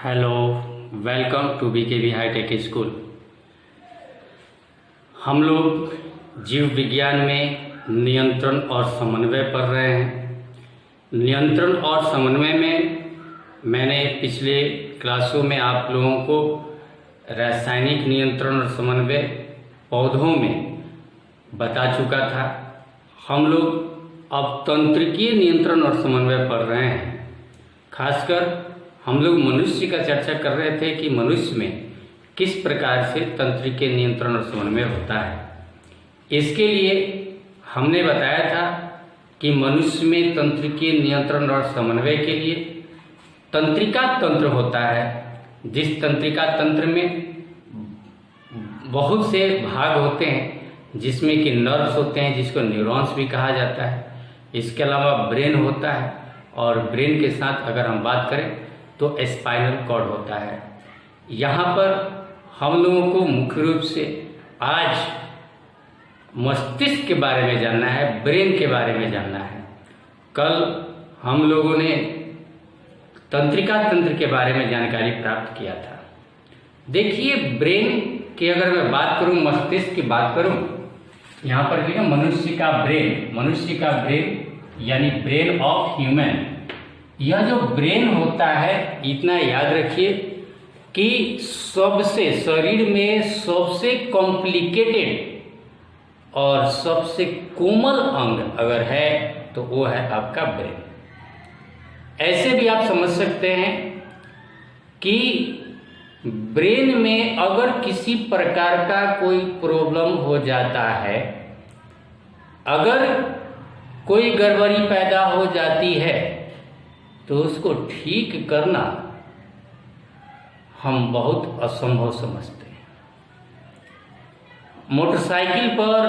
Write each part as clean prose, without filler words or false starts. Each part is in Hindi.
Hello, welcome to BKB hitech school. हम लोग जीव विज्ञान में नियंत्रण और समन्वय पढ़ रहे हैं। नियंत्रण और समन्वय में मैंने पिछले क्लासों में आप लोगों को रासायनिक नियंत्रण और समन्वय पौधों में बता चुका था। हम लोग अब तंत्रिकीय नियंत्रण और समन्वय पढ़ रहे हैं। खासकर हम लोग मनुष्य का चर्चा कर रहे थे कि मनुष्य में किस प्रकार से तंत्रिकीय नियंत्रण और समन्वय होता है। इसके लिए हमने बताया था कि मनुष्य में तंत्रिकीय नियंत्रण और समन्वय के लिए तंत्रिका तंत्र होता है। जिस तंत्रिका तंत्र में बहुत से भाग होते हैं, जिसमें कि नर्व्स होते हैं, जिसको न्यूरॉन्स भी कहा जाता है। इसके अलावा ब्रेन होता है और ब्रेन के साथ अगर हम बात करें तो स्पाइनल कॉर्ड होता है। यहाँ पर हम लोगों को मुख्य रूप से आज मस्तिष्क के बारे में जानना है, ब्रेन के बारे में जानना है। कल हम लोगों ने तंत्रिका तंत्र के बारे में जानकारी प्राप्त किया था। देखिए, ब्रेन की अगर मैं बात करूं, मस्तिष्क की बात करूं, यहाँ पर देखिए मनुष्य का ब्रेन यानी ब्रेन ऑफ ह्यूमन। यह जो ब्रेन होता है, इतना याद रखिए कि सबसे शरीर में सबसे कॉम्प्लिकेटेड और सबसे कोमल अंग अगर है तो वो है आपका ब्रेन। ऐसे भी आप समझ सकते हैं कि ब्रेन में अगर किसी प्रकार का कोई प्रॉब्लम हो जाता है, अगर कोई गड़बड़ी पैदा हो जाती है, तो उसको ठीक करना हम बहुत असंभव समझते हैं। मोटरसाइकिल पर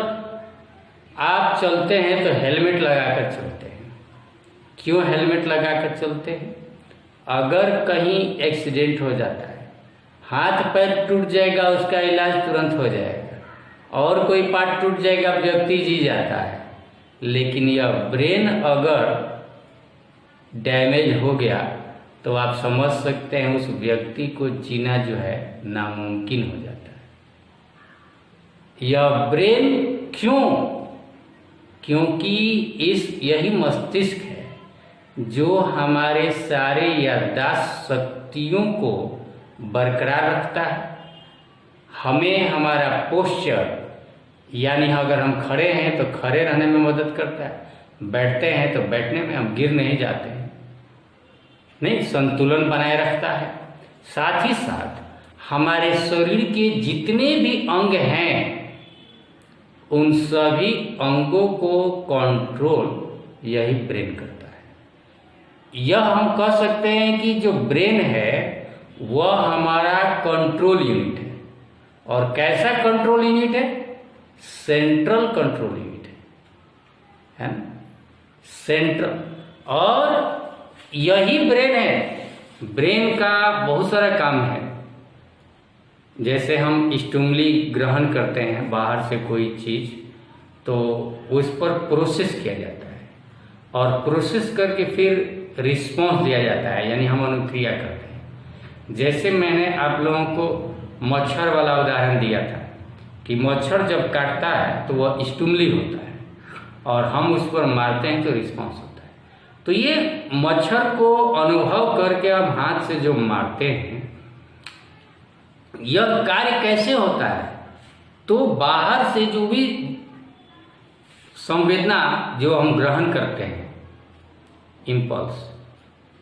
आप चलते हैं तो हेलमेट लगाकर चलते हैं। क्यों हेलमेट लगाकर चलते हैं? अगर कहीं एक्सीडेंट हो जाता है, हाथ पैर टूट जाएगा, उसका इलाज तुरंत हो जाएगा, और कोई पार्ट टूट जाएगा, व्यक्ति जी जाता है। लेकिन यह ब्रेन अगर डैमेज हो गया तो आप समझ सकते हैं उस व्यक्ति को जीना जो है नामुमकिन हो जाता है। यह ब्रेन क्यों? क्योंकि यही मस्तिष्क है जो हमारे सारे याददाश्त शक्तियों को बरकरार रखता है। हमें हमारा पोस्चर, यानी अगर हम खड़े हैं तो खड़े रहने में मदद करता है, बैठते हैं तो बैठने में हम गिर नहीं जाते हैं, नहीं, संतुलन बनाए रखता है। साथ ही साथ हमारे शरीर के जितने भी अंग हैं, उन सभी अंगों को कंट्रोल यही ब्रेन करता है। यह हम कह सकते हैं कि जो ब्रेन है वह हमारा कंट्रोल यूनिट है। और कैसा कंट्रोल यूनिट है? सेंट्रल कंट्रोल यूनिट है ना, सेंट्रल। और यही ब्रेन है। ब्रेन का बहुत सारा काम है। जैसे हम स्टिमुली ग्रहण करते हैं बाहर से कोई चीज़, तो उस पर प्रोसेस किया जाता है और प्रोसेस करके फिर रिस्पॉन्स दिया जाता है, यानी हम अनुक्रिया करते हैं। जैसे मैंने आप लोगों को मच्छर वाला उदाहरण दिया था कि मच्छर जब काटता है तो वह स्टिमुली होता है और हम उस पर मारते हैं तो रिस्पॉन्स होता है। तो ये मच्छर को अनुभव करके हम हाथ से जो मारते हैं, यह कार्य कैसे होता है? तो बाहर से जो भी संवेदना जो हम ग्रहण करते हैं, इम्पल्स,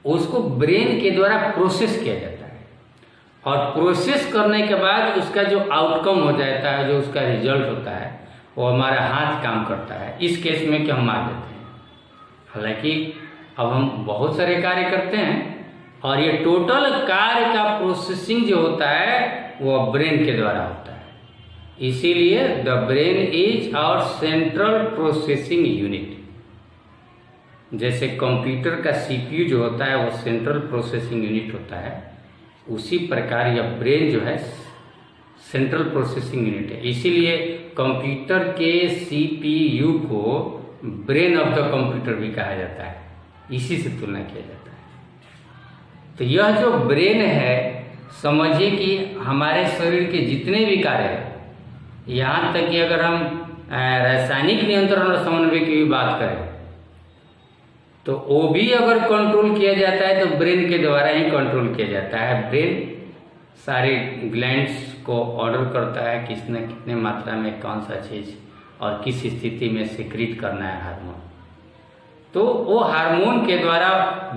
उसको ब्रेन के द्वारा प्रोसेस किया जाता है और प्रोसेस करने के बाद उसका जो आउटकम हो जाता है, जो उसका रिजल्ट होता है, वो हमारा हाथ काम करता है। इस केस में कि हम मार देते हैं। हालांकि अब हम बहुत सारे कार्य करते हैं और ये टोटल कार्य का प्रोसेसिंग जो होता है वो ब्रेन के द्वारा होता है। इसीलिए the brain is our central processing unit. जैसे कंप्यूटर का CPU जो होता है वो सेंट्रल प्रोसेसिंग यूनिट होता है, उसी प्रकार यह ब्रेन जो है सेंट्रल प्रोसेसिंग यूनिट है। इसीलिए कंप्यूटर के CPU को ब्रेन ऑफ द कंप्यूटर भी कहा जाता है, इसी से तुलना किया जाता है। तो यह जो ब्रेन है, समझिए कि हमारे शरीर के जितने भी कार्य हैं, यहाँ तक कि अगर हम रासायनिक नियंत्रण और समन्वय की भी बात करें तो वो भी अगर कंट्रोल किया जाता है तो ब्रेन के द्वारा ही कंट्रोल किया जाता है। ब्रेन सारे ग्लैंड्स को ऑर्डर करता है किसने कितने मात्रा में कौन सा चीज़ और किस स्थिति में सिक्रीट करना है हार्मोन, तो वो हार्मोन के द्वारा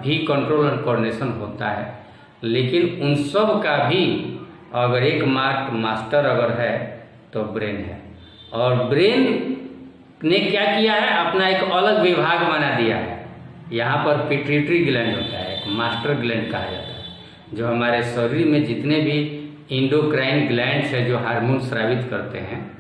भी कंट्रोल और कोऑर्डिनेशन होता है। लेकिन उन सब का भी अगर एक मास्टर अगर है तो ब्रेन है। और ब्रेन ने क्या किया है, अपना एक अलग विभाग बना दिया है। यहाँ पर पिट्यूटरी ग्लैंड होता है, एक मास्टर ग्लैंड कहा जाता है, जो हमारे शरीर में जितने भी इंडोक्राइन ग्लैंड्स है जो हार्मोन स्रावित करते हैं,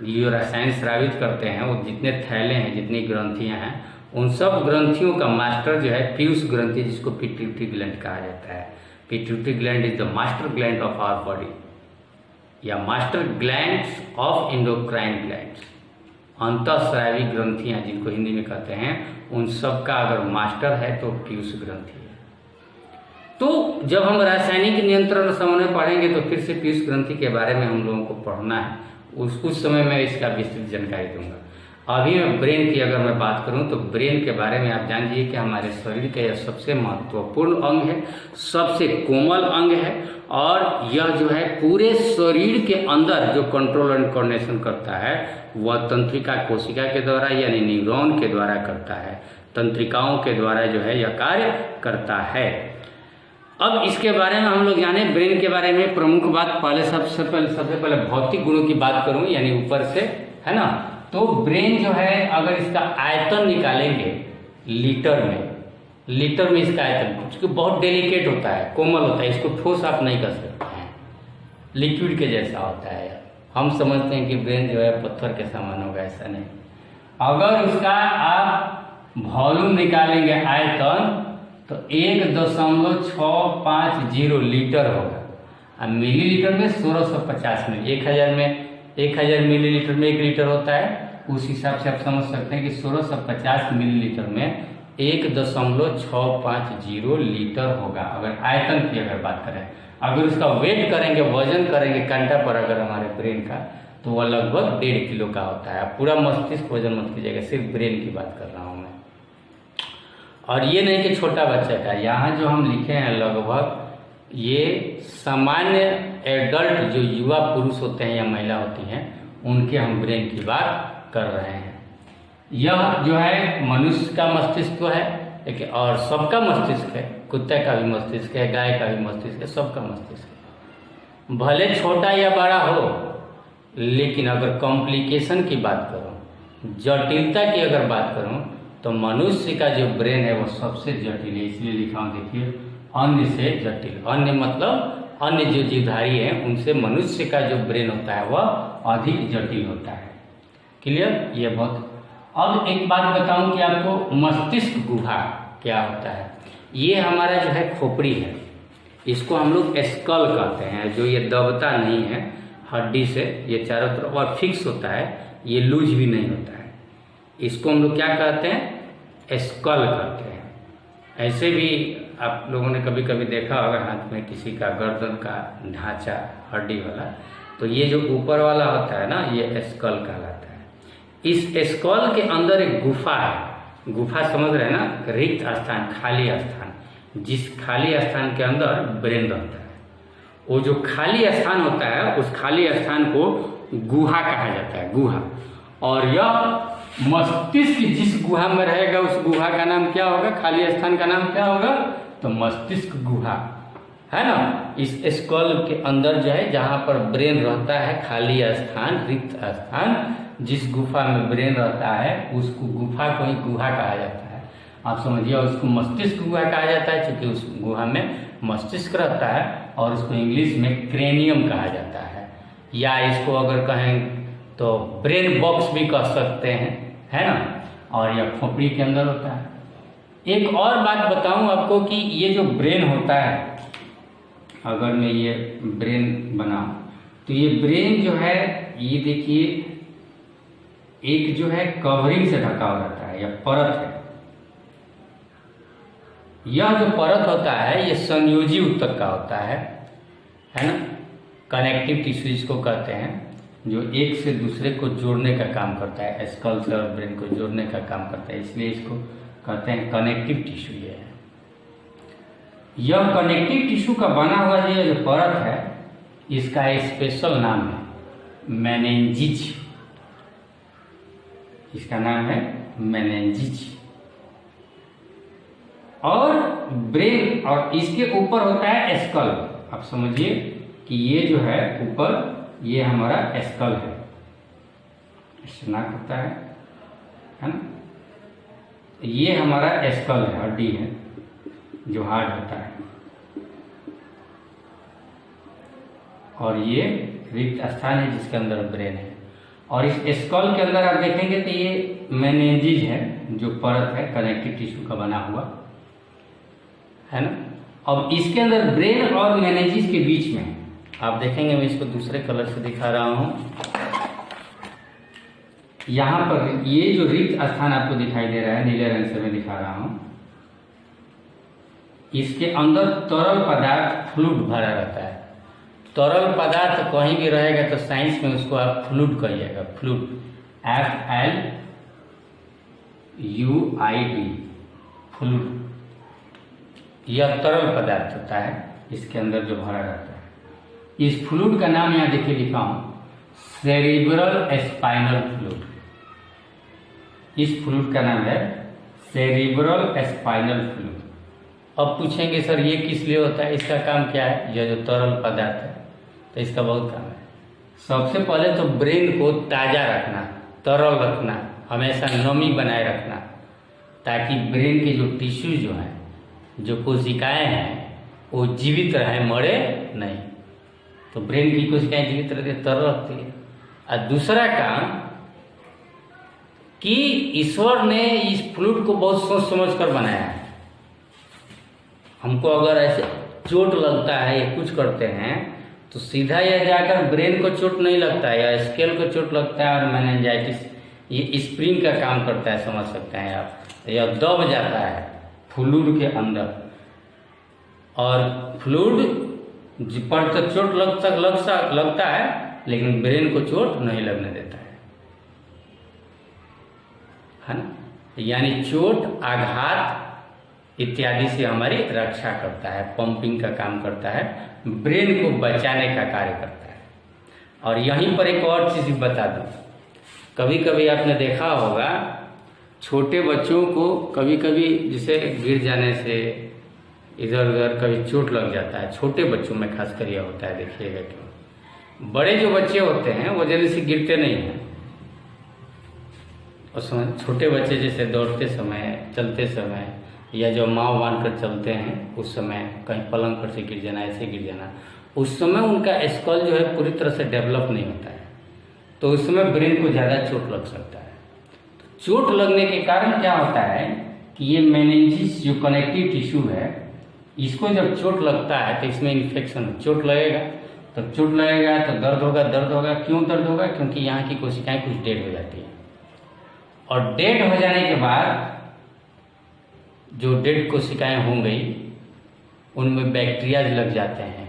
जो रसायन स्रावित करते हैं, वो जितने थैले हैं, जितनी ग्रंथियाँ हैं, उन सब ग्रंथियों का मास्टर जो है पीयूष ग्रंथि, जिसको पिट्यूटरी ग्लैंड कहा जाता है। Pituitary gland is the master gland of our body, या master glands of endocrine glands. अंतःस्रावी ग्रंथियां जिनको हिंदी में कहते हैं, उन सब का अगर मास्टर है तो पीयूष ग्रंथि है। तो जब हम रासायनिक नियंत्रण समन्वय पढ़ेंगे तो फिर से पीयूष ग्रंथि के बारे में हम लोगों को पढ़ना है, उस समय मैं इसका विस्तृत जानकारी दूंगा। अभी मैं ब्रेन की अगर मैं बात करूं तो ब्रेन के बारे में आप जान लीजिए कि हमारे शरीर का यह सबसे महत्वपूर्ण अंग है, सबसे कोमल अंग है, और यह जो है पूरे शरीर के अंदर जो कंट्रोल एंड कोऑर्डिनेशन करता है वह तंत्रिका कोशिका के द्वारा यानी न्यूरॉन के द्वारा करता है, तंत्रिकाओं के द्वारा जो है यह कार्य करता है। अब इसके बारे में हम लोग जाने ब्रेन के बारे में प्रमुख बात, पहले सबसे पहले भौतिक गुणों की बात करूं यानी ऊपर से, है ना। तो ब्रेन जो है अगर इसका आयतन निकालेंगे लीटर में इसका आयतन, क्योंकि बहुत डेलिकेट होता है, कोमल होता है, इसको ठोस आप नहीं कर सकते हैं, लिक्विड के जैसा होता है। हम समझते हैं कि ब्रेन जो है पत्थर के समान होगा, ऐसा नहीं। अगर उसका आप वॉल्यूम निकालेंगे आयतन तो 1.650 लीटर होगा, और मिलीलीटर में 1650 मिली, 1000 मिलीलीटर में 1 लीटर होता है। उस हिसाब से आप समझ सकते हैं कि 1650 मिलीलीटर में 1.650 लीटर होगा, अगर आयतन की अगर बात करें। अगर उसका वेट करेंगे, वजन करेंगे कांटा पर अगर हमारे ब्रेन का, तो वह लगभग 1.5 किलो का होता है। पूरा मस्तिष्क वजन मत कीजिएगा, सिर्फ ब्रेन की बात कर रहा हूँ मैं। और ये नहीं कि छोटा बच्चा का, यहाँ जो हम लिखे हैं लगभग ये सामान्य एडल्ट जो युवा पुरुष होते हैं या महिला होती हैं, उनके हम ब्रेन की बात कर रहे हैं। यह जो है मनुष्य का मस्तिष्क है, लेकिन और सबका मस्तिष्क है, कुत्ते का भी मस्तिष्क है, गाय का भी मस्तिष्क है, सबका मस्तिष्क है, भले छोटा या बड़ा हो। लेकिन अगर कॉम्प्लिकेशन की बात करूं, जटिलता की अगर बात करूं, तो मनुष्य का जो ब्रेन है वो सबसे जटिल है। इसलिए लिखा हूं, देखिए, अन्य से जटिल। अन्य मतलब अन्य जो जीवधारी हैं उनसे मनुष्य का जो ब्रेन होता है वह अधिक जटिल होता है। क्लियर? ये बहुत। अब एक बात बताऊं कि आपको मस्तिष्क गुहा क्या होता है। ये हमारा जो है खोपड़ी है, इसको हम लोग स्कल कहते हैं, जो ये दबता नहीं है हड्डी से, ये चारों तरफ और फिक्स होता है, ये लूज भी नहीं होता है। इसको हम लोग क्या कहते हैं? स्कल कहते हैं। ऐसे भी आप लोगों ने कभी कभी देखा होगा हाथ में किसी का गर्दन का ढांचा हड्डी वाला, तो ये जो ऊपर वाला होता है ना, ये स्कल कहलाता है। इस स्कल के अंदर एक गुफा है। गुफा समझ रहे हैं ना? रिक्त स्थान, खाली स्थान, जिस खाली स्थान के अंदर ब्रेन रहता है। वो जो खाली स्थान होता है, उस खाली स्थान को गुहा कहा जाता है, गुहा। और यह मस्तिष्क जिस गुहा में रहेगा, उस गुहा का नाम क्या होगा? खाली स्थान का नाम क्या होगा? तो मस्तिष्क गुहा, है ना। इस स्कल के अंदर जो है, जहाँ पर ब्रेन रहता है, खाली स्थान, रिक्त स्थान, जिस गुफा में ब्रेन रहता है, उसको गुफा को ही गुहा कहा जाता है। आप समझिए, उसको मस्तिष्क गुहा कहा जाता है क्योंकि उस गुहा में मस्तिष्क रहता है, और उसको इंग्लिश में क्रेनियम कहा जाता है, या इसको अगर कहें तो ब्रेन बॉक्स भी कह सकते हैं, है ना। और यह खोपड़ी के अंदर होता है। एक और बात बताऊं आपको कि ये जो ब्रेन होता है, अगर मैं ये ब्रेन बनाऊं तो ये ब्रेन जो है, ये देखिए, एक जो है कवरिंग से ढका हुआ रहता है या परत है। यह जो परत होता है ये संयोजी ऊतक का होता है ना। कनेक्टिव टिश्यू इसको कहते हैं, जो एक से दूसरे को जोड़ने का काम करता है, स्कल से और ब्रेन को जोड़ने का काम करता है, इसलिए इसको कहते हैं कनेक्टिव टिश्यू। ये है, यह कनेक्टिव टिश्यू का बना हुआ जो परत है इसका एक स्पेशल नाम है मेनिंजेज। इसका नाम है मेनिंजेज। और ब्रेन और इसके ऊपर होता है स्कल। आप समझिए कि ये जो है ऊपर ये हमारा स्कल है, नाक होता है ना। ये हमारा स्कल है, हड्डी है जो हार्ड होता है। और ये रिक्त स्थान है जिसके अंदर ब्रेन है। और इस स्कल के अंदर आप देखेंगे तो ये मेनिंजेज है जो परत है कनेक्टिव टिश्यू का बना हुआ है ना। अब इसके अंदर ब्रेन और मेनिंजेज के बीच में आप देखेंगे, मैं इसको दूसरे कलर से दिखा रहा हूं। यहां पर ये जो रिक्त स्थान आपको दिखाई दे रहा है, नीले रंग से मैं दिखा रहा हूं, इसके अंदर तरल पदार्थ फ्लूइड भरा रहता है। तरल पदार्थ कहीं भी रहेगा तो साइंस में उसको आप फ्लूइड कहिएगा, फ्लूइड, FLUID, फ्लूइड। यह तरल पदार्थ होता है इसके अंदर जो भरा रहता है। इस फ्लूइड का नाम यहाँ देखिए लिखा हूं, सेरिब्रल स्पाइनल फ्लूइड। इस फ्लूइड का नाम है सेरिब्रल स्पाइनल फ्लूइड। अब पूछेंगे सर ये किस लिए होता है, इसका काम क्या है? यह जो तरल पदार्थ है तो इसका बहुत काम है। सबसे पहले तो ब्रेन को ताज़ा रखना, तरल रखना, हमेशा नमी बनाए रखना, ताकि ब्रेन के जो टिश्यू जो हैं, जो कोशिकाएं हैं, वो जीवित रहे, मरे नहीं। तो ब्रेन की कोशिकाएं जीवित रहती है, तरल रखती है। और दूसरा काम कि ईश्वर ने इस फ्लूइड को बहुत सोच समझ कर बनाया है। हमको अगर ऐसे चोट लगता है या कुछ करते हैं तो सीधा यह जाकर ब्रेन को चोट नहीं लगता है, या स्केल को चोट लगता है और मेनिंजाइटिस ये स्प्रिंग का काम करता है, समझ सकते हैं आप। यह दब जाता है फ्लूइड के अंदर, और फ्लूइड पर तो चोट लगता है लेकिन ब्रेन को चोट नहीं लगने देता है ना। यानी चोट, आघात इत्यादि से हमारी रक्षा करता है, पंपिंग का काम करता है, ब्रेन को बचाने का कार्य करता है। और यहीं पर एक और चीज़ बता दूं, कभी कभी आपने देखा होगा छोटे बच्चों को कभी कभी जैसे गिर जाने से इधर उधर कभी चोट लग जाता है। छोटे बच्चों में खासकर यह होता है, देखिएगा क्यों। बड़े जो बच्चे होते हैं वो जल्दी से गिरते नहीं हैं। उस समय छोटे बच्चे जैसे दौड़ते समय, चलते समय, या जो माँव बांध कर चलते हैं उस समय कहीं पलंग पर से गिर जाना, ऐसे गिर जाना, उस समय उनका स्कल जो है पूरी तरह से डेवलप नहीं होता है, तो उस समय ब्रेन को ज़्यादा चोट लग सकता है। तो चोट लगने के कारण क्या होता है कि ये मेनिंजेस जो कनेक्टिव टिश्यू है, इसको जब चोट लगता है तो इसमें इन्फेक्शन, चोट लगेगा तो दर्द होगा। क्यों दर्द होगा? क्योंकि यहाँ की कोशिकाएं कुछ डेड हो जाती हैं, और डेड हो जाने के बाद जो डेड कोशिकाएं हो गई उनमें बैक्टीरियाज लग जाते हैं,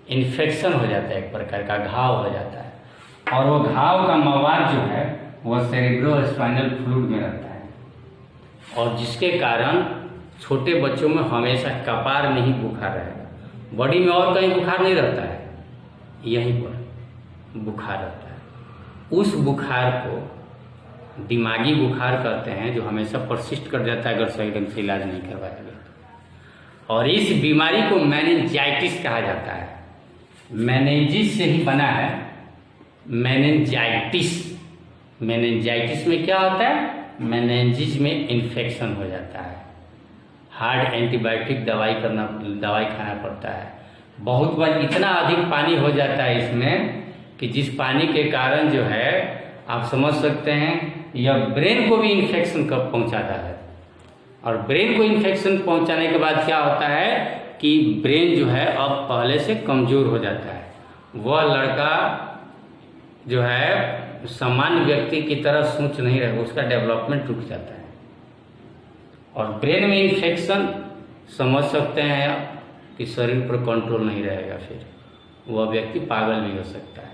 इन्फेक्शन हो जाता है, एक प्रकार का घाव हो जाता है, और वो घाव का मवाद जो है वह सेरिब्रो स्पाइनल फ्लूइड में रहता है, और जिसके कारण छोटे बच्चों में हमेशा कपार में ही बुखार रहेगा। बॉडी में और कहीं बुखार नहीं रहता है, यहीं पर बुखार रहता है। उस बुखार को दिमागी बुखार कहते हैं, जो हमेशा परसिस्ट कर जाता है अगर सही ढंग से इलाज नहीं करवाया गया। और इस बीमारी को मेनिंजाइटिस कहा जाता है। मेनिंजेस से ही बना है मेनिंजाइटिस। मेनिंजाइटिस में क्या होता है? मेनिंजेस में इन्फेक्शन हो जाता है, हार्ड एंटीबायोटिक दवाई खाना पड़ता है। बहुत बार इतना अधिक पानी हो जाता है इसमें कि जिस पानी के कारण जो है आप समझ सकते हैं यह ब्रेन को भी इन्फेक्शन पहुंचाता है। और ब्रेन को इन्फेक्शन पहुंचाने के बाद क्या होता है कि ब्रेन जो है अब पहले से कमज़ोर हो जाता है। वह लड़का जो है सामान्य व्यक्ति की तरह सोच नहीं रहे, उसका डेवलपमेंट रुक जाता है। और ब्रेन में इन्फेक्शन समझ सकते हैं आप कि शरीर पर कंट्रोल नहीं रहेगा, फिर वह व्यक्ति पागल भी हो सकता है।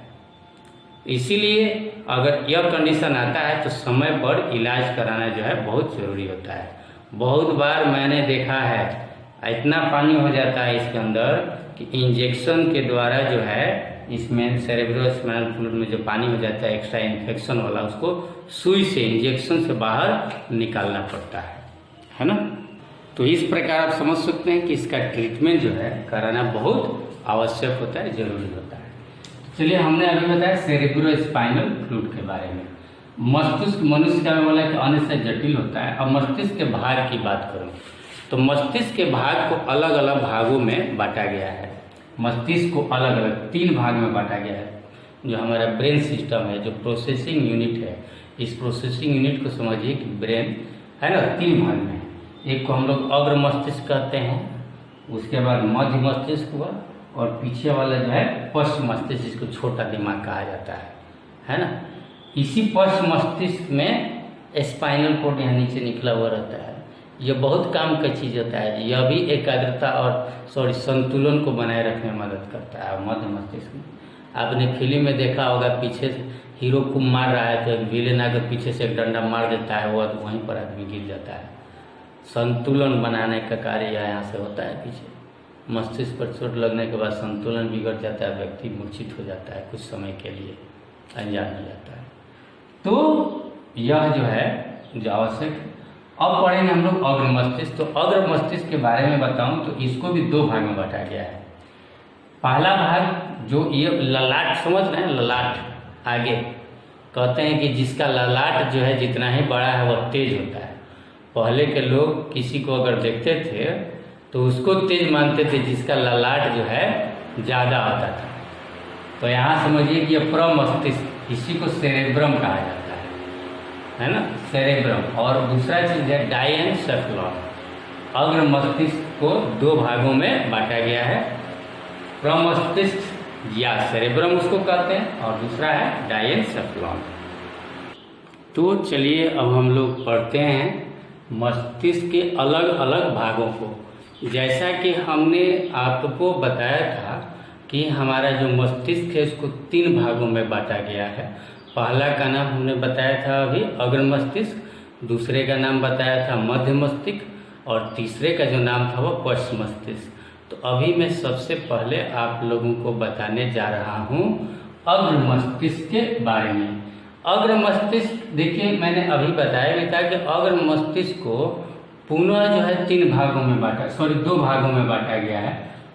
इसीलिए अगर यह कंडीशन आता है तो समय पर इलाज कराना जो है बहुत ज़रूरी होता है। बहुत बार मैंने देखा है इतना पानी हो जाता है इसके अंदर कि इंजेक्शन के द्वारा जो है इसमें सेरेब्रोस्पाइनल फ्लूइड में जो पानी हो जाता है एक्स्ट्रा इन्फेक्शन वाला, उसको सुई से इंजेक्शन से बाहर निकालना पड़ता है ना। तो इस प्रकार आप समझ सकते हैं कि इसका ट्रीटमेंट जो है कराना बहुत आवश्यक होता है, जरूरी होता है। चलिए, हमने अभी बताया सेरेब्रोस्पाइनल फ्लूइड के बारे में। मस्तिष्क मनुष्य का बोला कि अन्य से जटिल होता है। अब मस्तिष्क के भाग की बात करूं तो मस्तिष्क के भाग को अलग अलग भागों में बांटा गया है। मस्तिष्क को अलग अलग 3 भाग में बांटा गया है। जो हमारा ब्रेन सिस्टम है, जो प्रोसेसिंग यूनिट है, इस प्रोसेसिंग यूनिट को समझिए कि ब्रेन है ना 3 भाग में है। एक को हम लोग अग्र मस्तिष्क कहते हैं, उसके बाद मध्य मस्तिष्क हुआ, और पीछे वाला जो है पश्च मस्तिष्क, जिसको छोटा दिमाग कहा जाता है ना। इसी पश्च मस्तिष्क में स्पाइनल कॉर्ड यहाँ नीचे निकला हुआ रहता है। यह बहुत काम का चीज़ होता है। यह भी एकाग्रता और संतुलन को बनाए रखने में मदद करता है। मध्य मस्तिष्क में आपने फिल्म में देखा होगा, पीछे से हीरो को मार रहा है तो विलेन आकर पीछे से एक डंडा मार देता है, वह वहीं पर आदमी गिर जाता है। संतुलन बनाने का कार्य यहाँ से होता है। पीछे मस्तिष्क पर चोट लगने के बाद संतुलन बिगड़ जाता है, व्यक्ति मूर्छित हो जाता है, कुछ समय के लिए अनजान हो जाता है। तो यह जो है जो आवश्यक। अब पढ़ेंगे हम लोग अग्र मस्तिष्क। तो अग्र मस्तिष्क के बारे में बताऊं तो इसको भी 2 भाग में बांटा गया है। पहला भाग जो ये ललाट, समझ रहे हैं, ललाट आगे कहते हैं कि जिसका ललाट जो है जितना ही बड़ा है वह तेज होता है। पहले के लोग किसी को अगर देखते थे तो उसको तेज मानते थे जिसका ललाट जो है ज़्यादा होता था। तो यहाँ समझिए कि यह प्रमस्तिष्क, इसी को सेरेब्रम कहा जाता है ना, सेरेब्रम। और दूसरा चीज़ है डायेनसेफलॉन। अग्र मस्तिष्क को 2 भागों में बांटा गया है। प्रमस्तिष्क या सेरेब्रम उसको कहते हैं, और दूसरा है डायेनसेफलॉन। तो चलिए अब हम लोग पढ़ते हैं मस्तिष्क के अलग अलग भागों को। जैसा कि हमने आपको बताया था कि हमारा जो मस्तिष्क है उसको 3 भागों में बांटा गया है। पहला का नाम हमने बताया था अभी अग्र मस्तिष्क, दूसरे का नाम बताया था मध्य मस्तिष्क, और तीसरे का जो नाम था वो पश्च मस्तिष्क। तो अभी मैं सबसे पहले आप लोगों को बताने जा रहा हूँ अग्र मस्तिष्क के बारे में। अग्र मस्तिष्क, देखिए मैंने अभी बताया भी था कि अग्र मस्तिष्क को पुनः जो है 2 भागों में बांटा गया है।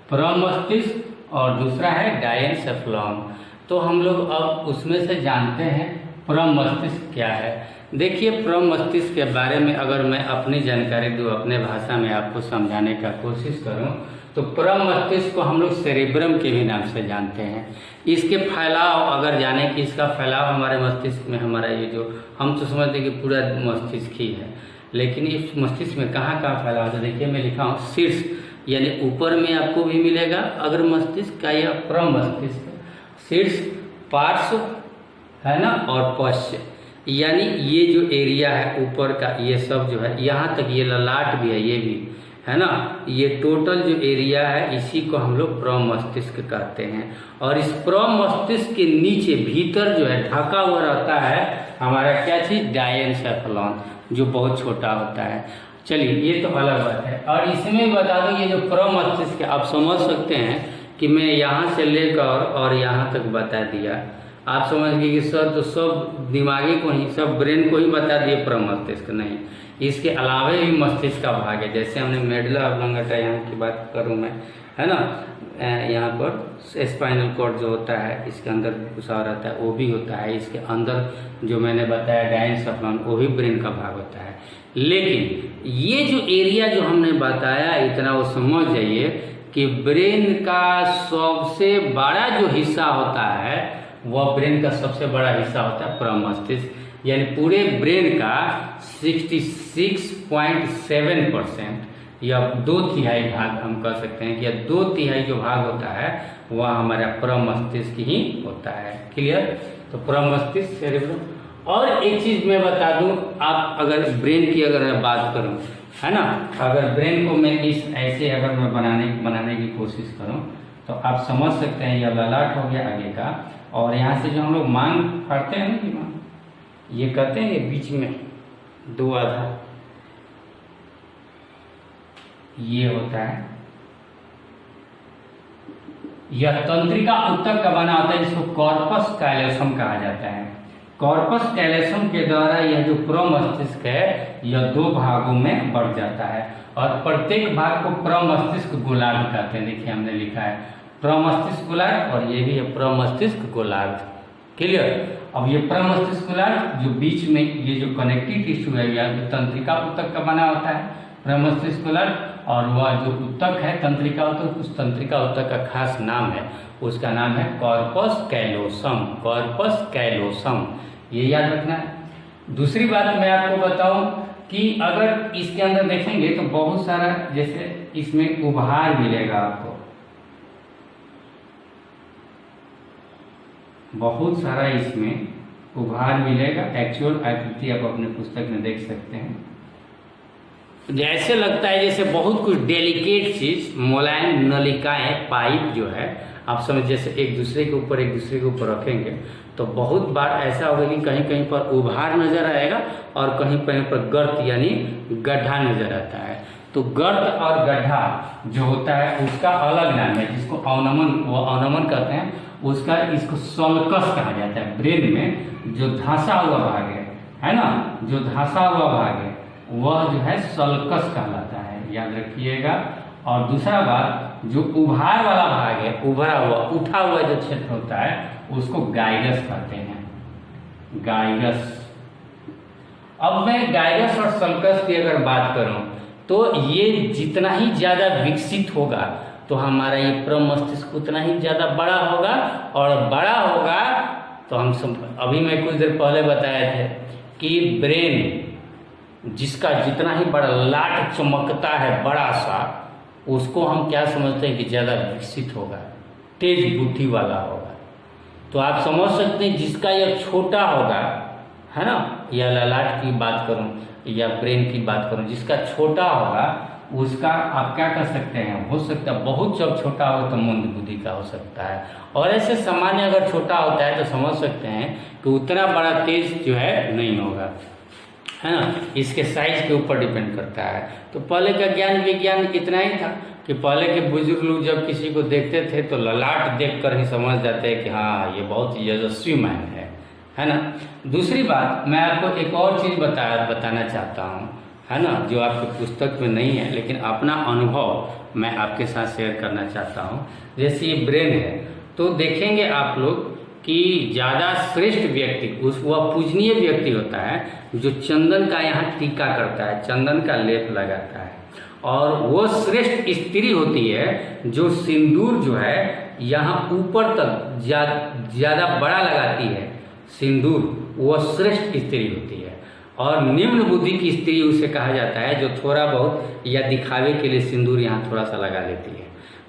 प्रमस्तिष्क और दूसरा है डायेनसेफलॉन। तो हम लोग अब उसमें से जानते हैं प्रमस्तिष्क क्या है। देखिए, प्रमस्तिष्क के बारे में अगर मैं अपनी जानकारी दूँ, अपने भाषा में आपको समझाने का कोशिश करूँ, तो प्रमस्तिष्क को हम लोग सेरेब्रम के भी नाम से जानते हैं। इसके फैलाव अगर जाने कि इसका फैलाव हमारे मस्तिष्क में, हमारा ये जो हम तो समझते हैं कि पूरा मस्तिष्क ही है, लेकिन इस मस्तिष्क में कहाँ कहाँ फैलाव है। देखिए मैं लिखा हूँ शीर्ष, यानी ऊपर में आपको भी मिलेगा अग्र मस्तिष्क का या प्रमस्तिष्क, शीर्ष, पार्श्व है ना, और पश्च, यानी ये जो एरिया है ऊपर का, ये सब जो है यहाँ तक, ये ललाट भी है, ये भी है ना, ये टोटल जो एरिया है इसी को हम लोग प्रमस्तिष्क कहते हैं। और इस प्रमस्तिष्क के नीचे भीतर जो है ढका हुआ रहता है हमारा क्या चीज़, डायेनसेफलॉन, जो बहुत छोटा होता है। चलिए ये तो अलग बात है। और इसमें बता दूं ये जो प्रमस्तिष्क आप समझ सकते हैं कि मैं यहाँ से लेकर और यहाँ तक बता दिया, आप समझ गए कि सर तो सब दिमागी को ही, सब ब्रेन को ही बता दिए, प्रमस्तिष्क नहीं, इसके अलावा भी मस्तिष्क का भाग है। जैसे हमने मेडुला ऑब्लोंगेटा यहाँ की बात करूँ मैं, है ना, यहाँ पर स्पाइनल कॉर्ड जो होता है इसके अंदर घुसा रहता है, वो भी होता है। इसके अंदर जो मैंने बताया डायेनसेफलॉन, वो भी ब्रेन का भाग होता है। लेकिन ये जो एरिया जो हमने बताया इतना, वो समझ जाइए कि ब्रेन का सबसे बड़ा जो हिस्सा होता है वह ब्रेन का सबसे बड़ा हिस्सा होता है प्रमस्तिष्क, यानी पूरे ब्रेन का 66.7% या 2/3 भाग हम कह सकते हैं कि 2/3 जो भाग होता है वह हमारा प्रमस्तिष्क ही होता है। क्लियर? तो प्रमस्तिष्क, सेरेब्रम। और एक चीज़ मैं बता दूं, आप अगर ब्रेन की अगर मैं बात करूं है ना। अगर ब्रेन को मैं इस ऐसे अगर मैं बनाने की कोशिश करूं तो आप समझ सकते हैं, यह ललाट हो गया आगे का, और यहाँ से जो हम लोग मांग फाड़ते हैं ना कि मांग, ये कहते हैं ये बीच में दो आधा ये होता है, यह तंत्रिका उत्तक का बना होता है, जिसको कॉर्पस कैलोसम कहा जाता है। कॉर्पस कैलोसम के द्वारा यह जो प्रमस्तिष्क है यह दो भागों में बढ़ जाता है, और प्रत्येक भाग को प्रमस्तिष्क गोलार्ध कहते हैं। देखिए हमने लिखा है प्रमस्तिष्क गोलार्ध, और ये भी है प्रमस्तिष्क गोलार्ध। क्लियर। अब ये प्रमस्तिष्क गोलार्ध जो बीच में ये जो कनेक्टिव टिश्यू है या जो तंत्रिका उत्तक का बना होता है प्रमस्तिष्क गोलार्ध, और वह जो उत्तक है तंत्रिका उत्तक, उस तंत्रिका उत्तक का खास नाम है, उसका नाम है कॉर्पस कैलोसम। कॉर्पस कैलोसम, ये याद रखना है। दूसरी बात मैं आपको बताऊं कि अगर इसके अंदर देखेंगे तो बहुत सारा, जैसे इसमें उभार मिलेगा आपको, बहुत सारा इसमें उभार मिलेगा। एक्चुअल आकृति आप अपने पुस्तक में देख सकते हैं। जैसे लगता है जैसे बहुत कुछ डेलिकेट चीज, मुलायम नलिकाएं, पाइप जो है आप समझ, जैसे एक दूसरे के ऊपर रखेंगे तो बहुत बार ऐसा होगा कि कहीं कहीं पर उभार नजर आएगा और कहीं कहीं पर गर्त यानी गड्ढा नजर आता है। तो गर्त और गड्ढा जो होता है उसका अलग नाम है, जिसको अवनमन कहते हैं, उसका इसको सल्कस कहा जाता है। ब्रेन में जो धंसा हुआ भाग है ना, जो धंसा हुआ भाग है वह जो है सल्कस कहलाता है, याद रखिएगा। और दूसरा बात, जो उभार वाला भाग है, उभरा हुआ उठा हुआ जो क्षेत्र होता है उसको गाइरस कहते हैं, गाइरस। अब मैं गाइरस और सल्कस की अगर बात करूं तो ये जितना ही ज्यादा विकसित होगा तो हमारा ये प्रमस्तिष्क उतना ही ज्यादा बड़ा होगा, और बड़ा होगा तो हम सब अभी मैं कुछ देर पहले बताए थे कि ब्रेन जिसका जितना ही बड़ा लाट चमकता है बड़ा सा, उसको हम क्या समझते हैं कि ज़्यादा विकसित होगा, तेज बुद्धि वाला होगा। तो आप समझ सकते हैं जिसका यह छोटा होगा, है ना, या ललाट की बात करूं या ब्रेन की बात करूं, जिसका छोटा होगा उसका आप क्या कर सकते हैं, हो सकता है बहुत जब छोटा हो तो मंद बुद्धि का हो सकता है, और ऐसे सामान्य अगर छोटा होता है तो समझ सकते हैं कि उतना बड़ा तेज जो है नहीं होगा, है ना। इसके साइज के ऊपर डिपेंड करता है। तो पहले का ज्ञान विज्ञान इतना ही था कि पहले के बुजुर्ग लोग जब किसी को देखते थे तो ललाट देखकर ही समझ जाते हैं कि हाँ ये बहुत यशस्वी मैन है ना। दूसरी बात मैं आपको एक और चीज़ बताना चाहता हूँ, है ना, जो आपके पुस्तक में नहीं है लेकिन अपना अनुभव मैं आपके साथ शेयर करना चाहता हूँ। जैसे ये ब्रेन है तो देखेंगे आप लोग कि ज़्यादा श्रेष्ठ व्यक्ति वह पूजनीय व्यक्ति होता है जो चंदन का यहाँ टीका करता है, चंदन का लेप लगाता है, और वो श्रेष्ठ स्त्री होती है जो सिंदूर जो है यहाँ ऊपर तक ज़्यादा बड़ा लगाती है सिंदूर, वह श्रेष्ठ स्त्री होती है। और निम्न बुद्धि की स्त्री उसे कहा जाता है जो थोड़ा बहुत या दिखावे के लिए सिंदूर यहाँ थोड़ा सा लगा लेती है।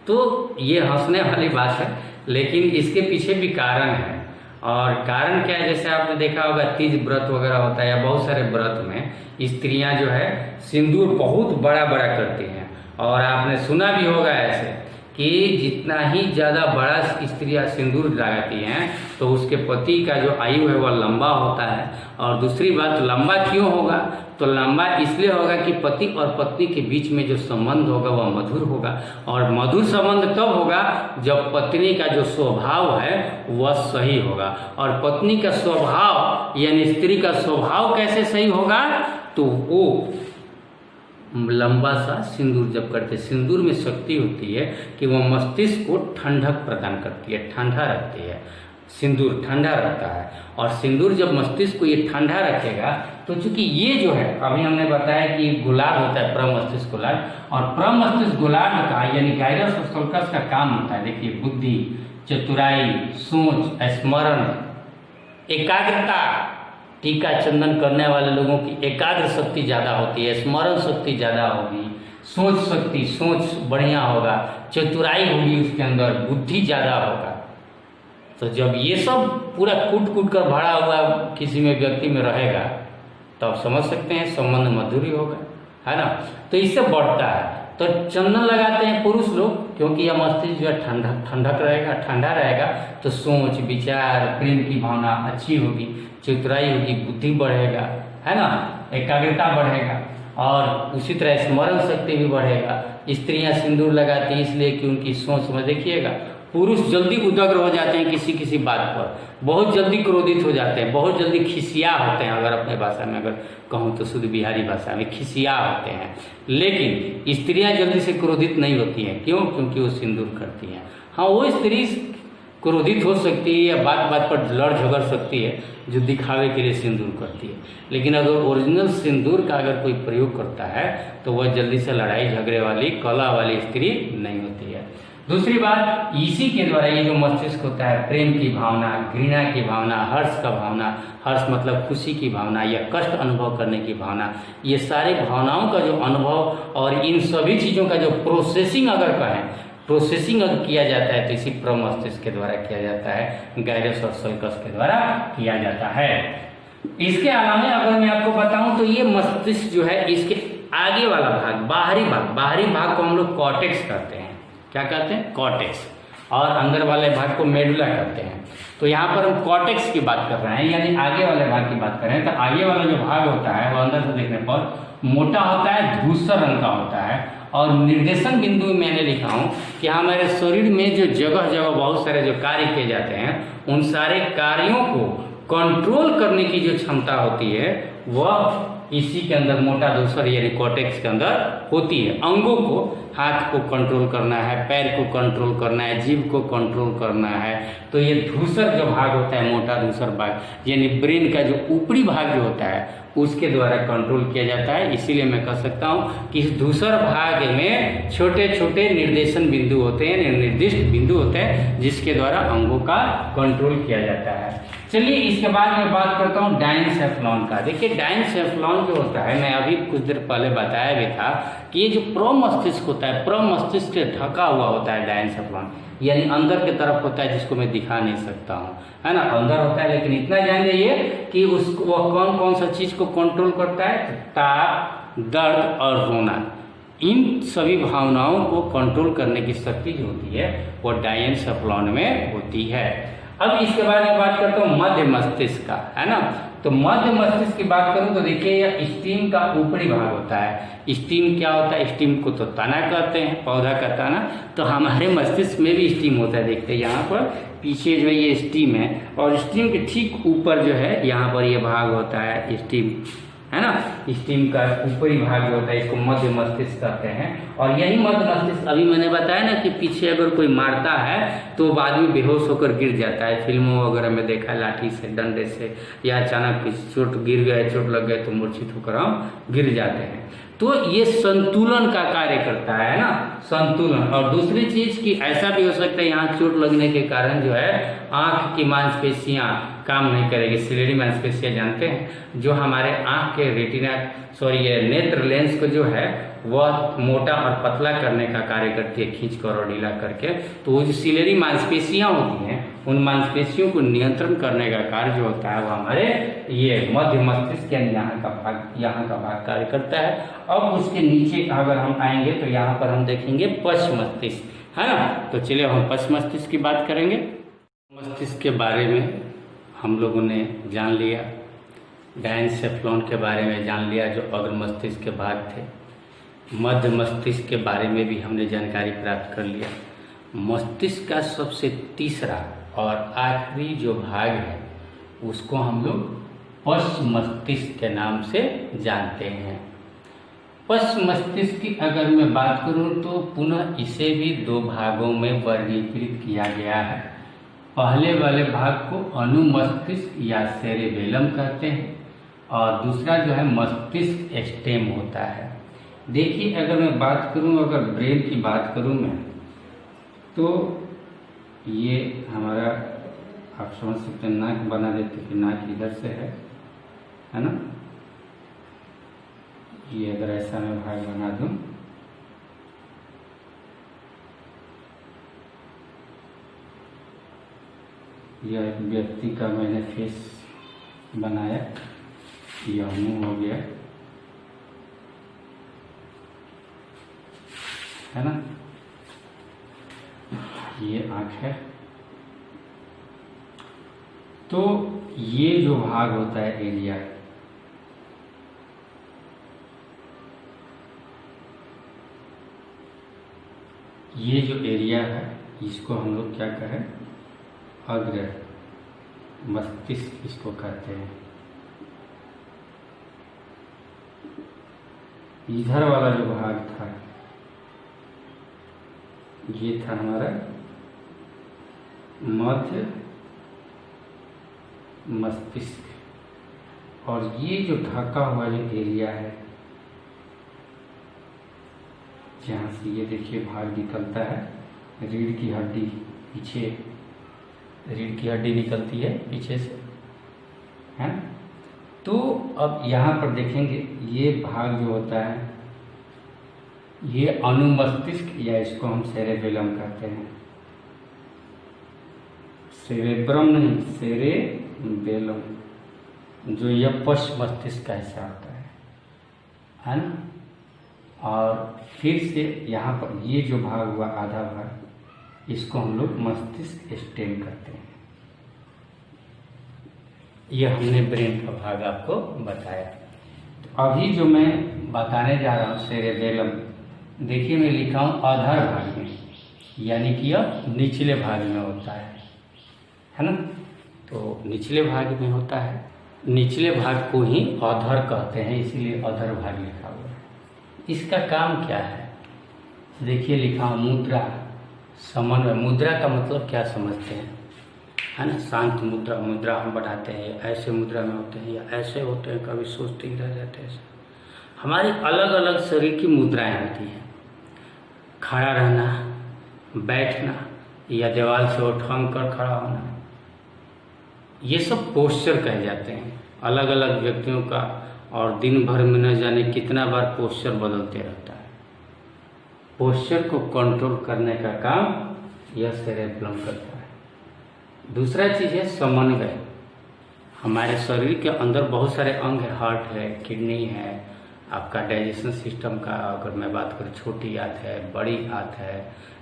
तो ये हंसने वाली बात है, लेकिन इसके पीछे भी कारण है। और कारण क्या है, जैसे आपने देखा होगा तीज व्रत वगैरह होता है या बहुत सारे व्रत में स्त्रियां जो है सिंदूर बहुत बड़ा बड़ा करती हैं, और आपने सुना भी होगा ऐसे कि जितना ही ज़्यादा बड़ा स्त्रियां सिंदूर लगाती हैं तो उसके पति का जो आयु है वह लंबा होता है। और दूसरी बात, लंबा क्यों होगा, तो लंबा इसलिए होगा कि पति और पत्नी के बीच में जो संबंध होगा वह मधुर होगा, और मधुर संबंध तब होगा जब पत्नी का जो स्वभाव है वह सही होगा। और पत्नी का स्वभाव यानी स्त्री का स्वभाव कैसे सही होगा, तो वो लंबा सा सिंदूर जब करते, सिंदूर में शक्ति होती है कि वह मस्तिष्क को ठंडक प्रदान करती है, ठंडा रखती है, सिंदूर ठंडा रहता है। और सिंदूर जब मस्तिष्क को ये ठंडा रखेगा तो चूंकि ये जो है अभी हमने बताया कि गोलार्ध होता है प्रमस्तिष्क गोलार्ध, और प्रमस्तिष्क गोलार्ध का यानी गाइरस और सल्कस का काम होता है, देखिए बुद्धि, चतुराई, सोच, स्मरण, एकाग्रता। टीका चंदन करने वाले लोगों की एकाग्र शक्ति ज़्यादा होती है, स्मरण शक्ति ज़्यादा होगी, सोच शक्ति, सोच बढ़िया होगा, चतुराई होगी उसके अंदर, बुद्धि ज़्यादा होगा। तो जब ये सब पूरा कूट कर भरा हुआ किसी में व्यक्ति में रहेगा तो आप समझ सकते हैं संबंध मधुर ही होगा, है ना। तो इससे बढ़ता है। तो चंदन लगाते हैं पुरुष लोग, क्योंकि यह मस्तिष्क जो है ठंडक रहेगा, ठंडा रहेगा, तो सोच विचार प्रेम की भावना अच्छी होगी, चतुराई होगी, बुद्धि बढ़ेगा, है ना, एकाग्रता बढ़ेगा, और उसी तरह स्मरण शक्ति भी बढ़ेगा। स्त्रियां सिंदूर लगाती हैं इसलिए कि उनकी सोच में, देखिएगा पुरुष जल्दी उदग्र हो जाते हैं किसी किसी बात पर, बहुत जल्दी क्रोधित हो जाते हैं, बहुत जल्दी खिसिया होते हैं, अगर अपने भाषा में अगर कहूँ तो शुद्ध बिहारी भाषा में खिसिया होते हैं। लेकिन स्त्रियां जल्दी से क्रोधित नहीं होती हैं, क्यों? क्योंकि वो सिंदूर करती हैं। हाँ, वो स्त्री क्रोधित हो सकती है या बात बात पर लड़ झगड़ सकती है जो दिखावे के लिए सिंदूर करती है, लेकिन अगर ओरिजिनल सिंदूर का अगर कोई प्रयोग करता है तो वह जल्दी से लड़ाई झगड़े वाली कला वाली स्त्री नहीं होती है। दूसरी बात, इसी के द्वारा ये जो मस्तिष्क होता है, प्रेम की भावना, घृणा की भावना, हर्ष का भावना, हर्ष मतलब खुशी की भावना या कष्ट अनुभव करने की भावना, ये सारे भावनाओं का जो अनुभव और इन सभी चीज़ों का जो प्रोसेसिंग अगर कहें, प्रोसेसिंग अगर किया जाता है तो इसी प्रमस्तिष्क के द्वारा किया जाता है, गायरस और सल्कस के द्वारा किया जाता है। इसके अलावा अगर मैं आपको बताऊं तो ये मस्तिष्क जो है, इसके आगे वाला भाग, बाहरी भाग को हम लोग कॉर्टेक्स कहते हैं। क्या कहते हैं? कॉर्टेक्स। और अंदर वाले भाग को मेडुला कहते हैं। तो यहाँ पर हम कॉर्टेक्स की बात कर रहे हैं, यानी आगे वाले भाग की बात कर रहे हैं। तो आगे वाला जो भाग होता है वो अंदर से देखने पर मोटा होता है, धूसर रंग का होता है, और निर्देशन बिंदु में मैंने लिखा हूँ कि हमारे शरीर में जो जगह जगह बहुत सारे जो कार्य किए जाते हैं, उन सारे कार्यों को कंट्रोल करने की जो क्षमता होती है वह इसी के अंदर मोटा धूसर यानी कॉर्टेक्स के अंदर होती है। अंगों को, हाथ को कंट्रोल करना है, पैर को कंट्रोल करना है, जीभ को कंट्रोल करना है, तो ये धूसर जो भाग होता है, मोटा धूसर भाग, यानी ब्रेन का जो ऊपरी भाग जो होता है उसके द्वारा कंट्रोल किया जाता है। इसीलिए मैं कह सकता हूँ कि इस धूसर भाग में छोटे छोटे निर्देशन बिंदु होते हैं, निर्दिष्ट बिंदु होते हैं, जिसके द्वारा अंगों का कंट्रोल किया जाता है। चलिए इसके बाद मैं बात करता हूँ डायनसेफलॉन का। देखिए डायनसेफलॉन जो होता है, मैं अभी कुछ देर पहले बताया भी था कि ये जो प्रमस्तिष्क होता है, प्रमस्तिष्क से ढका हुआ होता है डायनसेफलॉन, यानी अंदर की तरफ होता है, जिसको मैं दिखा नहीं सकता हूँ, है ना, अंदर होता है। लेकिन इतना जान जाइए कि उसको वह कौन कौन सा चीज को कंट्रोल करता है, ताप, दर्द और रोना, इन सभी भावनाओं को कंट्रोल करने की शक्ति जो होती है वो डायनसेफलॉन में होती है। अब इसके बारे में बात करता हूँ मध्य मस्तिष्क का, है ना। तो मध्य मस्तिष्क की बात करूँ तो देखिए यह स्टीम का ऊपरी भाग होता है। स्टीम क्या होता है? स्टीम को तो तना कहते हैं, पौधा का तना। तो हमारे मस्तिष्क में भी स्टीम होता है, देखते हैं यहाँ पर पीछे जो है ये स्टीम है, और स्टीम के ठीक ऊपर जो है यहाँ पर ये भाग होता है स्टीम, है ना। स्टीम का ऊपरी भाग जो होता है इसको मध्य मस्तिष्क कहते हैं। और यही मध्य मस्तिष्क, अभी मैंने बताया ना कि पीछे अगर कोई मारता है तो आदमी बेहोश होकर गिर जाता है, फिल्मों वगैरह में देखा है, लाठी से, डंडे से, या अचानक चोट गिर गए, चोट लग गए तो मूर्छित होकर हम गिर जाते हैं। तो ये संतुलन का कार्य करता है ना, संतुलन। और दूसरी चीज कि ऐसा भी हो सकता है यहाँ चोट लगने के कारण जो है आंख की मांसपेशियां काम नहीं करेगी। सिलेरी मांसपेशियां जानते हैं, जो हमारे आंख के रेटिना ये नेत्र लेंस को जो है वह मोटा और पतला करने का कार्य करती है, खींच कर और ढीला करके। तो वो जो सिलेरी मांसपेशियां होती हैं, उन मांसपेशियों को नियंत्रण करने का कार्य जो होता है वो हमारे ये मध्य मस्तिष्क यानी यहाँ का भाग कार्य करता है। अब उसके नीचे अगर हम आएंगे तो यहाँ पर हम देखेंगे पश्च मस्तिष्क, है ना। तो चलिए हम पश्च मस्तिष्क की बात करेंगे। मस्तिष्क के बारे में हम लोगों ने जान लिया, डायनसेफलॉन के बारे में जान लिया जो अग्र मस्तिष्क के भाग थे, मध्य मस्तिष्क के बारे में भी हमने जानकारी प्राप्त कर लिया। मस्तिष्क का सबसे तीसरा और आखिरी जो भाग है उसको हम लोग पश्च मस्तिष्क के नाम से जानते हैं। पश्च मस्तिष्क की अगर मैं बात करूं तो पुनः इसे भी दो भागों में वर्गीकृत किया गया है। पहले वाले भाग को अनुमस्तिष्क या सेरेबेलम कहते हैं, और दूसरा जो है मस्तिष्क स्टेम होता है। देखिए अगर मैं बात करूं, अगर ब्रेन की बात करूं मैं, तो ये हमारा, आप समझ सकते हैं, नाक बना देते कि नाक इधर से है ना। ये अगर ऐसा मैं भाग बना दूं, यह एक व्यक्ति का मैंने फेस बनाया, यह मुंह हो गया, है ना। ये आँख है। तो ये जो भाग होता है एरिया, ये जो एरिया है इसको हम लोग क्या कहें, अग्र मस्तिष्क इसको कहते हैं। इधर वाला जो भाग था ये था हमारा मध्य मस्तिष्क, और ये जो ढका हुआ जो एरिया है जहाँ से ये देखिए भाग निकलता है, रीढ़ की हड्डी पीछे, रीढ़ की हड्डी निकलती है पीछे से, है ना। तो अब यहाँ पर देखेंगे ये भाग जो होता है ये अनुमस्तिष्क, या इसको हम सेरेबेलम कहते हैं। सेरेब्रम नहीं, सेरेबेलम, जो यह पश्च मस्तिष्क का हिस्सा होता है ना। और फिर से यहाँ पर ये जो भाग हुआ आधा भाग, इसको हम लोग मस्तिष्क स्टेम कहते हैं। यह हमने ब्रेन का भाग आपको बताया। तो अभी जो मैं बताने जा रहा हूँ सेरेबेलम, देखिए मैं लिखा हूँ अधर भाग में, यानी कि यह निचले भाग में होता है ना। तो निचले भाग में होता है, निचले भाग को ही अधर कहते हैं, इसीलिए अधर भाग लिखा हुआ है। इसका काम क्या है, देखिए लिखा हूँ मुद्रा समन्वय। मुद्रा का मतलब क्या समझते हैं, है ना। शांत मुद्रा, मुद्रा हम बढ़ाते हैं, ऐसे मुद्रा में होते हैं या ऐसे होते हैं, कभी सोचते ही रह जाते हैं। हमारी अलग अलग शरीर की मुद्राएं होती हैं, खड़ा रहना, बैठना, या दीवार से उठांग कर खड़ा होना, ये सब पोस्चर कहे जाते हैं अलग अलग व्यक्तियों का। और दिन भर में न जाने कितना बार पोस्चर बदलते रहता है। पोस्चर को कंट्रोल करने का काम यह सेरेब्रम करता है। दूसरा चीज़ है समन्वय। हमारे शरीर के अंदर बहुत सारे अंग है, हार्ट है, किडनी है, आपका डाइजेशन सिस्टम का अगर मैं बात करूँ, छोटी आंत है, बड़ी आंत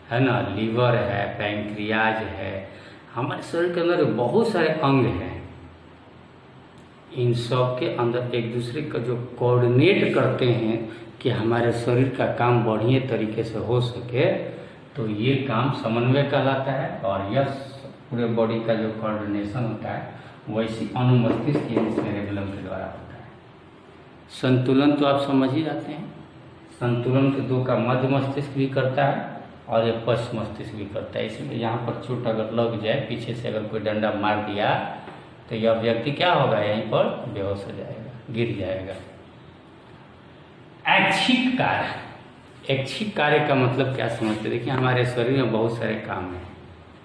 है ना, लीवर है, पैंक्रियाज है। हमारे शरीर के अंदर बहुत सारे अंग हैं। इन सब के अंदर एक दूसरे का जो कोऑर्डिनेट करते हैं कि हमारे शरीर का काम बढ़िया तरीके से हो सके, तो ये काम समन्वय कहलाता है। और यह पूरे बॉडी का जो कोऑर्डिनेशन होता है वैसी अनुमस्तिष्क सेरेबेलम के द्वारा होता है। संतुलन तो आप समझ ही जाते हैं, संतुलन के दो का मध्य मस्तिष्क भी करता है और ये पश्च मस्तिष्क भी करता है। इसलिए यहाँ पर चोट अगर लग जाए, पीछे से अगर कोई डंडा मार दिया, तो यह व्यक्ति क्या होगा, यहीं पर बेहोश हो जाएगा, गिर जाएगा। ऐच्छिक कार्य, ऐच्छिक कार्य का मतलब क्या समझते, देखिए हमारे शरीर में बहुत सारे काम हैं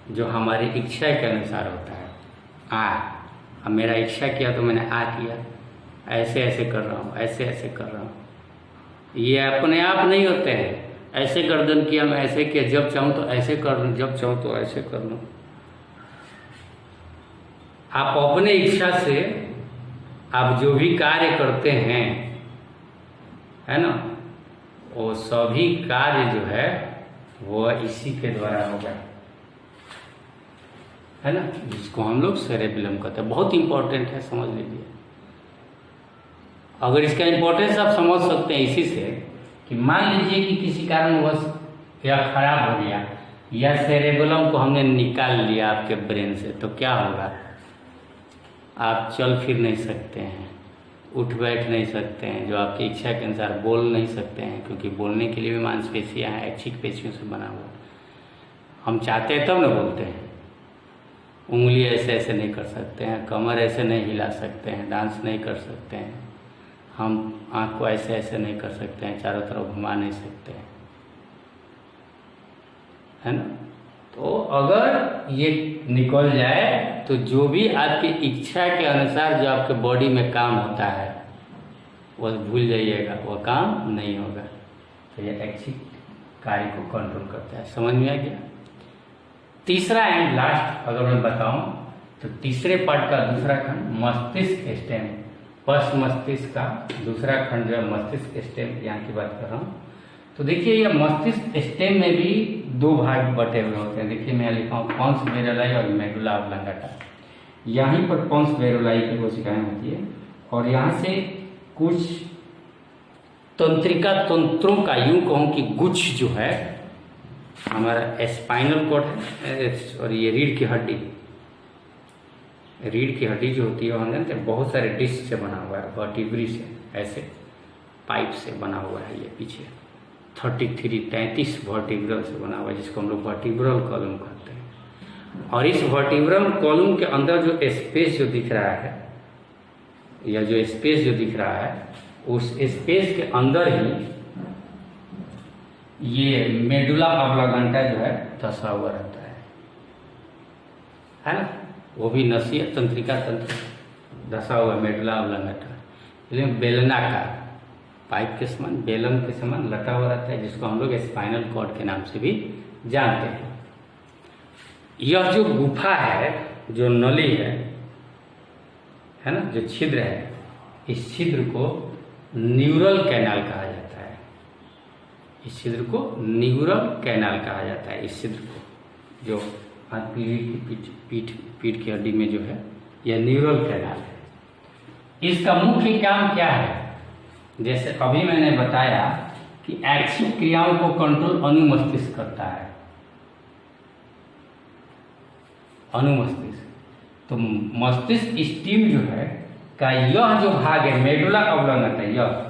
जो हमारी इच्छा के अनुसार होता है। अब मेरा इच्छा किया तो मैंने किया, ऐसे ऐसे कर रहा हूँ, ऐसे ऐसे कर रहा हूँ। ये अपने आप नहीं होते हैं। ऐसे गर्दन किया, मैं ऐसे किया, जब चाहूँ तो ऐसे कर लूँ, जब चाहूँ तो ऐसे कर लूँ। आप अपने इच्छा से आप जो भी कार्य करते हैं, है ना, वो सभी कार्य जो है वो इसी के द्वारा होगा, है ना, जिसको हम लोग सेरेबेलम कहते हैं। बहुत इंपॉर्टेंट है, समझ लीजिए। अगर इसका इम्पोर्टेंस आप समझ सकते हैं इसी से कि मान लीजिए कि किसी कारणवश यह खराब हो गया या सेरेबेलम को हमने निकाल लिया आपके ब्रेन से, तो क्या होगा, आप चल फिर नहीं सकते हैं, उठ बैठ नहीं सकते हैं, जो आपकी इच्छा के अनुसार बोल नहीं सकते हैं, क्योंकि बोलने के लिए भी मांसपेशियाँ हैं, ऐच्छिक पेशियों से बना हुआ। हम चाहते हैं तब न बोलते हैं। उंगली ऐसे ऐसे नहीं कर सकते हैं, कमर ऐसे नहीं हिला सकते हैं, डांस नहीं कर सकते हैं, हम आँख को ऐसे ऐसे नहीं कर सकते हैं, चारों तरफ घुमा नहीं सकते हैं, है ना। तो अगर ये निकल जाए तो जो भी आपकी इच्छा के अनुसार जो आपके बॉडी में काम होता है वो भूल जाइएगा, वो काम नहीं होगा। तो ये ऐच्छिक कार्य को कंट्रोल करता है। समझ में आ गया। तीसरा एंड लास्ट अगर मैं बताऊं तो तीसरे पार्ट का दूसरा खंड मस्तिष्क स्टेम, पश्च मस्तिष्क का दूसरा खंड जो है मस्तिष्क स्टेम, यहाँ की बात कर रहा हूँ। तो देखिए ये मस्तिष्क स्टेम में भी दो भाग बटे हुए होते हैं। देखिए मैं लिखा हूँ पोन्स बेरोलाई और मेडुला ऑब्लांगाटा। यहीं पर पोन्स बेरोलाई की कोशिकाएं होती है और यहाँ से कुछ तंत्रिका तंत्रों का, यूं कहूँ कि गुच्छ जो है हमारा स्पाइनल कॉर्ड है और ये रीढ़ की हड्डी, रीढ़ की हड्डी जो होती है वो हम जानते हैं बहुत सारे डिस्क से बना हुआ है, वर्टिब्री से, ऐसे पाइप से बना हुआ है। ये पीछे 33 वर्टिब्रल से बना हुआ है, जिसको हम लोग वर्टिब्रल कॉलम कहते हैं। और इस वर्टिब्रल कॉलम के अंदर जो स्पेस जो दिख रहा है, या जो स्पेस जो दिख रहा है, उस स्पेस के अंदर ही ये मेडुला ऑब्लांगाटा जो है धसा हुआ रहता है ना। वो भी नसीय तंत्रिका तंत्र धसा हुआ मेडुला ऑब्लांगाटा, लेकिन बेलनाकार पाइप के समान, बेलन के समान लटा हुआ रहता है, जिसको हम लोग स्पाइनल कॉर्ड के नाम से भी जानते हैं। यह जो गुफा है, जो नली है ना, जो छिद्र है, इस छिद्र को न्यूरल कैनाल कहा जाता है। इस छिद्र को न्यूरल कैनाल कहा जाता है। इस छिद्र को जो पीठ की हड्डी में जो है, यह न्यूरल कैनाल है। इसका मुख्य काम क्या है? जैसे अभी मैंने बताया कि ऐच्छिक क्रियाओं को कंट्रोल अनुमस्तिष्क करता है, अनुमस्तिष्क। तो मस्तिष्क स्टीम जो है का यह जो भाग है मेडुला ऑब्लांगाटा, यह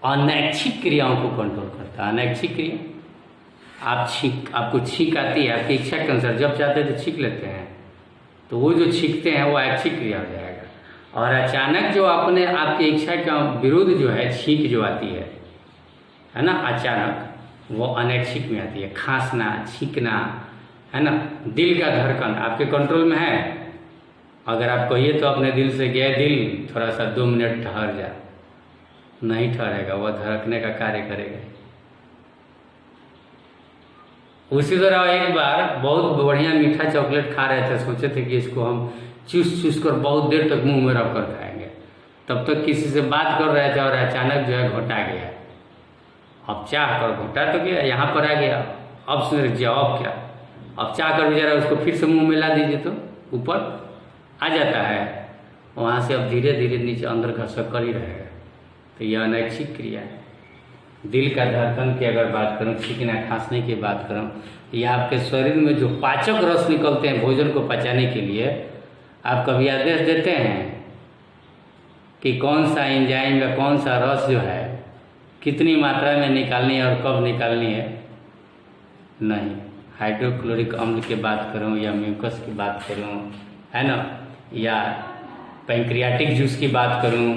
अनैच्छिक क्रियाओं को कंट्रोल करता है। अनैच्छिक क्रिया, आपको छींक आती है, आपकी इच्छा के अनुसार जब चाहते हैं तो छींक लेते हैं, तो वो जो छींकते हैं वो ऐच्छिक क्रिया हो जाएगा। और अचानक जो अपने आपकी इच्छा के विरुद्ध जो है छींक जो आती है ना, अचानक वो अनैच्छिक में आती है। खांसना, छींकना, है ना, दिल का धड़कन आपके कंट्रोल में है। अगर आप कहिए तो अपने दिल से, गया दिल थोड़ा सा 2 मिनट ठहर जा, नहीं ठहरेगा, वह धड़कने का कार्य करेगा। उसी तरह एक बार बहुत बढ़िया मीठा चॉकलेट खा रहे थे, सोचे थे कि इसको हम चूस कर बहुत देर तक मुंह में रख कर खाएंगे। तब तक किसी से बात कर रहे थे और अचानक जो है घोटा गया। अब चाह कर घोटा तो गया, यहाँ पर आ गया, अब सुन जवाब क्या, अब चाह कर बेचारा उसको फिर से मुंह में ला दीजिए तो ऊपर आ जाता है, वहाँ से अब धीरे धीरे नीचे अंदर घसक कर ही रहेगा। तो यह अनैच्छिक क्रिया है। दिल का धड़कन की अगर बात करूँ, छींकना खांसने की बात करूँ, या आपके शरीर में जो पाचक रस निकलते हैं भोजन को पचाने के लिए, आप कभी आदेश देते हैं कि कौन सा एंजाइम या कौन सा रस जो है कितनी मात्रा में निकालनी है और कब निकालनी है? नहीं। हाइड्रोक्लोरिक अम्ल की बात करूं या म्यूकस की बात करूं, है ना, या पैंक्रियाटिक जूस की बात करूं,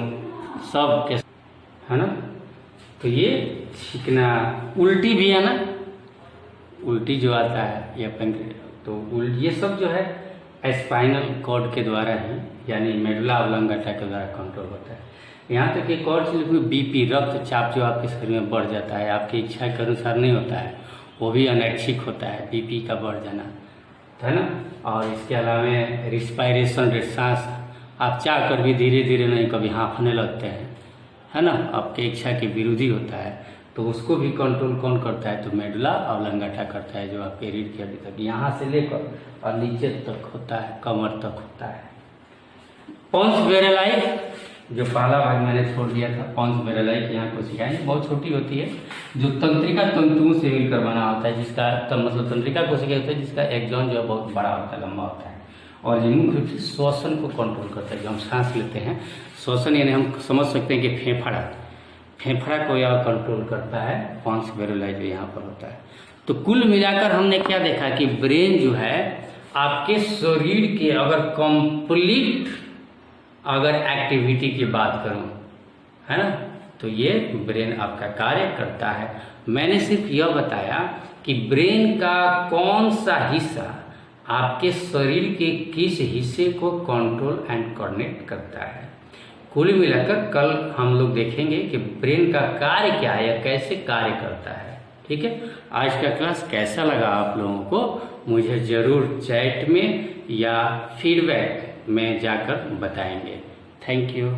सब के, है ना। तो ये छींकना, उल्टी भी है ना, उल्टी जो आता है या तो ये सब जो है स्पाइनल कॉर्ड के द्वारा ही, यानी मेडुला ऑब्लांगाटा के द्वारा कंट्रोल होता है। यहाँ तक एक और चीज़, बीपी, रक्तचाप जो आपके शरीर में बढ़ जाता है, आपकी इच्छा के अनुसार नहीं होता है, वो भी अनैच्छिक होता है, बीपी का बढ़ जाना, है ना। और इसके अलावा रिस्पायरेशन रेट, सांस आप चाह कर भी धीरे धीरे नहीं, कभी हाँफने लगते हैं, है ना, आपके इच्छा के विरोधी होता है, तो उसको भी कंट्रोल कौन करता है? तो मेडुला ऑब्लांगाटा करता है, जो आपके रीढ़ की हड्डी तक, यहाँ से लेकर और नीचे तक होता है, कमर तक होता है। पोन्स बेरोलाई जो पहला भाग मैंने छोड़ दिया था, पोन्स बेरोलाई की यहाँ कोशिकाएं बहुत छोटी होती है, जो तंत्रिका तंतुओं से मिलकर बना होता है, जिसका मतलब तंत्रिका कोशिका होता है जिसका एक्सॉन जो है बहुत बड़ा होता है, लंबा होता है, और ये मुख्य रूप से श्वसन को कंट्रोल करता है। जो हम सांस लेते हैं, श्वसन यानी हम समझ सकते हैं कि फेफड़ा को यह कंट्रोल करता है, पोन्स बेरोलाई जो यहाँ पर होता है। तो कुल मिलाकर हमने क्या देखा कि ब्रेन जो है आपके शरीर के, अगर कंप्लीट अगर एक्टिविटी की बात करूं, है ना, तो ये ब्रेन आपका कार्य करता है। मैंने सिर्फ यह बताया कि ब्रेन का कौन सा हिस्सा आपके शरीर के किस हिस्से को कंट्रोल एंड कोऑर्डिनेट करता है। कुल मिलाकर कल हम लोग देखेंगे कि ब्रेन का कार्य क्या है या कैसे कार्य करता है। ठीक है, आज का क्लास कैसा लगा आप लोगों को मुझे ज़रूर चैट में या फीडबैक में जाकर बताएंगे। Thank you.